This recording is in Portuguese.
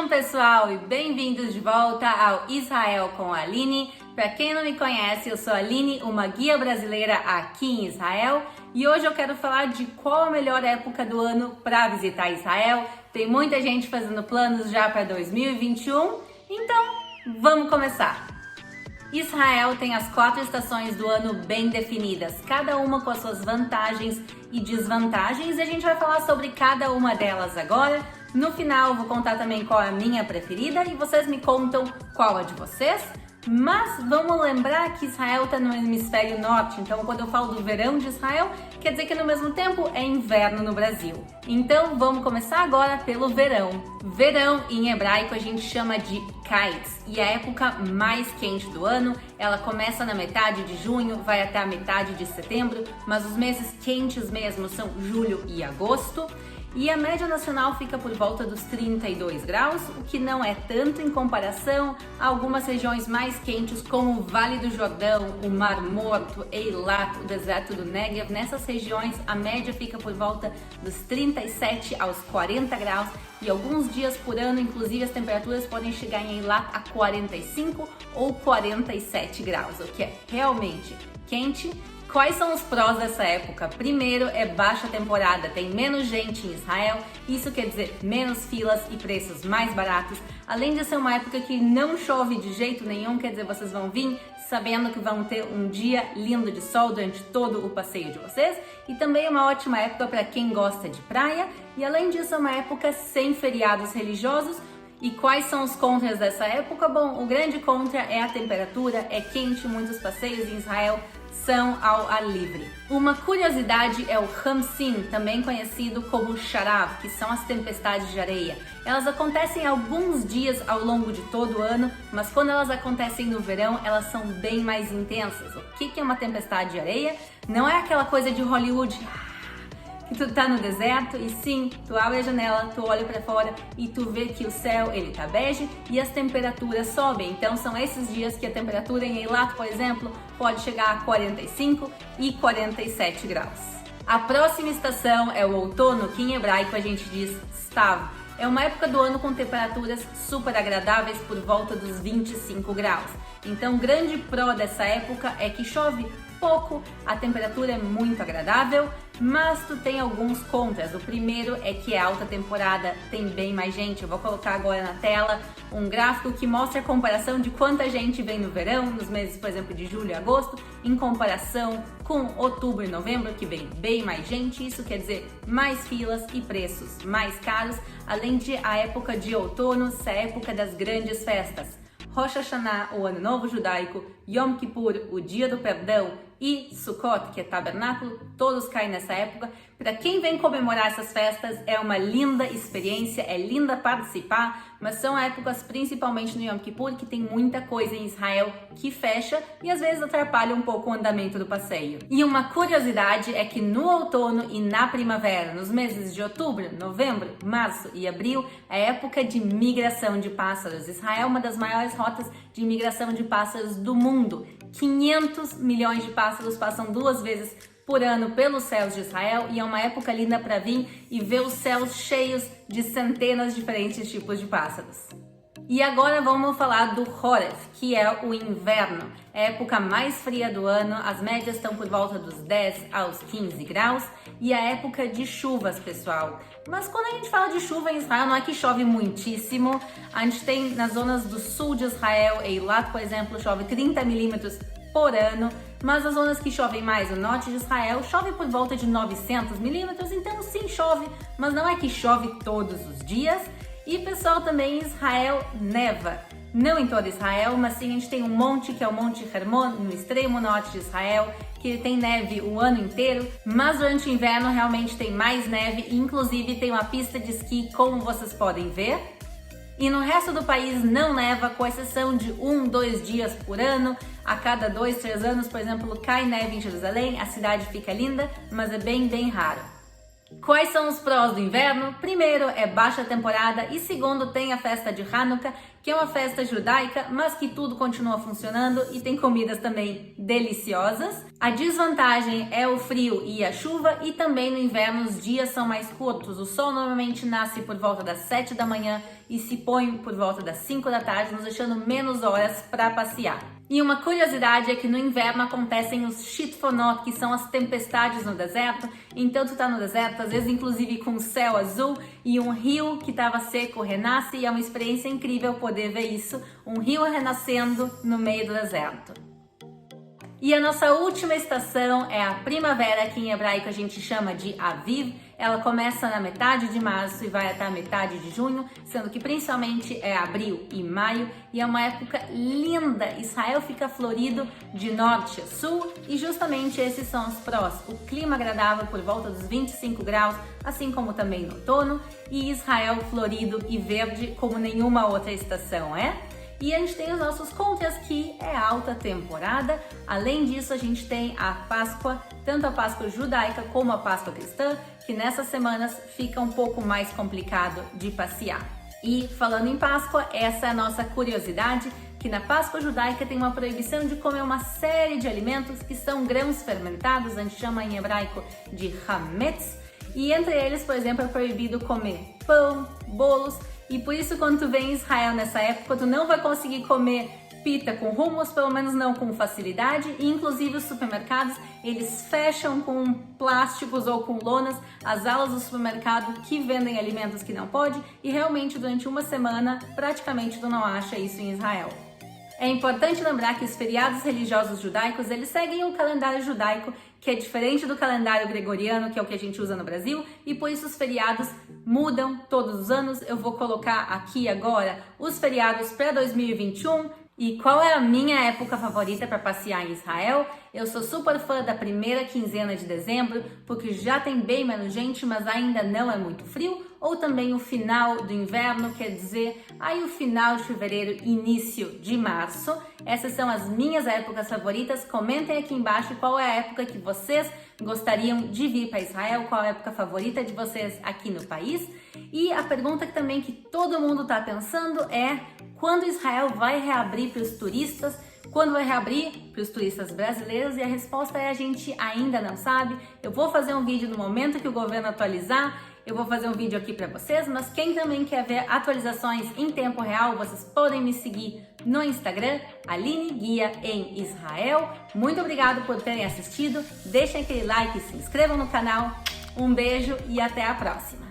Shalom, pessoal, e bem-vindos de volta ao Israel com a Aline. Para quem não me conhece, eu sou a Aline, uma guia brasileira aqui em Israel, e hoje eu quero falar de qual a melhor época do ano para visitar Israel. Tem muita gente fazendo planos já para 2021, então vamos começar. Israel tem as 4 estações do ano bem definidas, cada uma com as suas vantagens e desvantagens, e a gente vai falar sobre cada uma delas agora. No final eu vou contar também qual é a minha preferida e vocês me contam qual a de vocês. Mas vamos lembrar que Israel está no hemisfério norte, então quando eu falo do verão de Israel, quer dizer que no mesmo tempo é inverno no Brasil. Então vamos começar agora pelo verão. Verão em hebraico a gente chama de Kites, e a época mais quente do ano, ela começa na metade de junho, vai até a metade de setembro, mas os meses quentes mesmo são julho e agosto. E a média nacional fica por volta dos 32 graus, o que não é tanto em comparação a algumas regiões mais quentes como o Vale do Jordão, o Mar Morto, Eilat, o deserto do Negev. Nessas regiões a média fica por volta dos 37 aos 40 graus e alguns dias por ano, inclusive, as temperaturas podem chegar em Eilat a 45 ou 47 graus, o que é realmente quente. Quais são os prós dessa época? Primeiro, é baixa temporada, tem menos gente em Israel, isso quer dizer menos filas e preços mais baratos, além de ser uma época que não chove de jeito nenhum, quer dizer, vocês vão vir sabendo que vão ter um dia lindo de sol durante todo o passeio de vocês, e também é uma ótima época para quem gosta de praia, e além disso é uma época sem feriados religiosos. E quais são os contras dessa época? Bom, o grande contra é a temperatura, é quente, muitos passeios em Israel são ao ar livre. Uma curiosidade é o Hamsin, também conhecido como Sharav, que são as tempestades de areia. Elas acontecem alguns dias ao longo de todo o ano, mas quando elas acontecem no verão, elas são bem mais intensas. O que é uma tempestade de areia? Não é aquela coisa de Hollywood que tu tá no deserto e sim, tu abre a janela, tu olha para fora e tu vê que o céu ele tá bege e as temperaturas sobem. Então são esses dias que a temperatura em Eilat, por exemplo, pode chegar a 45 e 47 graus. A próxima estação é o outono, que em hebraico a gente diz Stav. É uma época do ano com temperaturas super agradáveis por volta dos 25 graus. Então, grande pró dessa época é que chove pouco, a temperatura é muito agradável, mas tu tem alguns contras. O primeiro é que é alta temporada, tem bem mais gente. Eu vou colocar agora na tela um gráfico que mostra a comparação de quanta gente vem no verão, nos meses, por exemplo, de julho e agosto, em comparação com outubro e novembro, que vem bem mais gente. Isso quer dizer mais filas e preços mais caros, além de a época de outono ser a época das grandes festas. Rosh Hashanah, o Ano Novo Judaico, Yom Kippur, o Dia do Perdão, e Sukkot, que é tabernáculo, todos caem nessa época. Para quem vem comemorar essas festas, é uma linda experiência, é linda participar, mas são épocas, principalmente no Yom Kippur, que tem muita coisa em Israel que fecha e às vezes atrapalha um pouco o andamento do passeio. E uma curiosidade é que no outono e na primavera, nos meses de outubro, novembro, março e abril, é época de migração de pássaros. Israel é uma das maiores rotas de migração de pássaros do mundo. 500 milhões de pássaros passam 2 vezes por ano pelos céus de Israel e é uma época linda para vir e ver os céus cheios de centenas de diferentes tipos de pássaros. E agora vamos falar do Horef, que é o inverno. É a época mais fria do ano, as médias estão por volta dos 10 aos 15 graus e a época de chuvas, pessoal. Mas quando a gente fala de chuva em Israel, não é que chove muitíssimo. A gente tem nas zonas do sul de Israel, Eilat, por exemplo, chove 30 milímetros por ano, mas as zonas que chovem mais, o norte de Israel, chove por volta de 900 milímetros, então sim chove, mas não é que chove todos os dias. E pessoal, também em Israel neva. Não em todo Israel, mas sim a gente tem um monte que é o Monte Hermon, no extremo norte de Israel, que tem neve o ano inteiro, mas durante o inverno realmente tem mais neve, inclusive tem uma pista de esqui, como vocês podem ver. E no resto do país não neva, com exceção de 1-2 dias por ano. A cada 2-3 anos, por exemplo, cai neve em Jerusalém, a cidade fica linda, mas é bem raro. Quais são os prós do inverno? Primeiro, é baixa temporada e segundo, tem a festa de Hanukkah, que é uma festa judaica, mas que tudo continua funcionando e tem comidas também deliciosas. A desvantagem é o frio e a chuva e também no inverno os dias são mais curtos. O sol normalmente nasce por volta das 7 da manhã e se põe por volta das 5 da tarde, nos deixando menos horas para passear. E uma curiosidade é que no inverno acontecem os shitfonot, que são as tempestades no deserto. Então tu tá no deserto, às vezes inclusive com céu azul e um rio que estava seco renasce, e é uma experiência incrível poder ver isso, um rio renascendo no meio do deserto. E a nossa última estação é a primavera, que em hebraico a gente chama de Aviv. Ela começa na metade de março e vai até a metade de junho, sendo que principalmente é abril e maio, e é uma época linda. Israel fica florido de norte a sul e justamente esses são os prós. O clima agradável por volta dos 25 graus, assim como também no outono, e Israel florido e verde como nenhuma outra estação é. E a gente tem os nossos contras, que é alta temporada. Além disso, a gente tem a Páscoa, tanto a Páscoa judaica como a Páscoa cristã, que nessas semanas fica um pouco mais complicado de passear. E falando em Páscoa, essa é a nossa curiosidade, que na Páscoa judaica tem uma proibição de comer uma série de alimentos que são grãos fermentados, a gente chama em hebraico de hametz, e entre eles, por exemplo, é proibido comer pão, bolos. E por isso, quando tu vem em Israel nessa época, tu não vai conseguir comer pita com hummus, pelo menos não com facilidade. E inclusive os supermercados, eles fecham com plásticos ou com lonas as alas do supermercado que vendem alimentos que não pode. E realmente durante uma semana, praticamente tu não acha isso em Israel. É importante lembrar que os feriados religiosos judaicos, eles seguem o calendário judaico, que é diferente do calendário gregoriano, que é o que a gente usa no Brasil, e por isso os feriados mudam todos os anos. Eu vou colocar aqui agora os feriados para 2021. E qual é a minha época favorita para passear em Israel? Eu sou super fã da primeira quinzena de dezembro, porque já tem bem menos gente, mas ainda não é muito frio, ou também o final do inverno, quer dizer, aí o final de fevereiro, início de março. Essas são as minhas épocas favoritas. Comentem aqui embaixo qual é a época que vocês gostariam de vir para Israel, qual é a época favorita de vocês aqui no país. E a pergunta que também que todo mundo está pensando é: quando Israel vai reabrir para os turistas? Quando vai reabrir para os turistas brasileiros? E a resposta é: a gente ainda não sabe. Eu vou fazer um vídeo no momento que o governo atualizar, eu vou fazer um vídeo aqui para vocês, mas quem também quer ver atualizações em tempo real, vocês podem me seguir no Instagram, Aline Guia em Israel. Muito obrigado por terem assistido, deixem aquele like e se inscrevam no canal. Um beijo e até a próxima!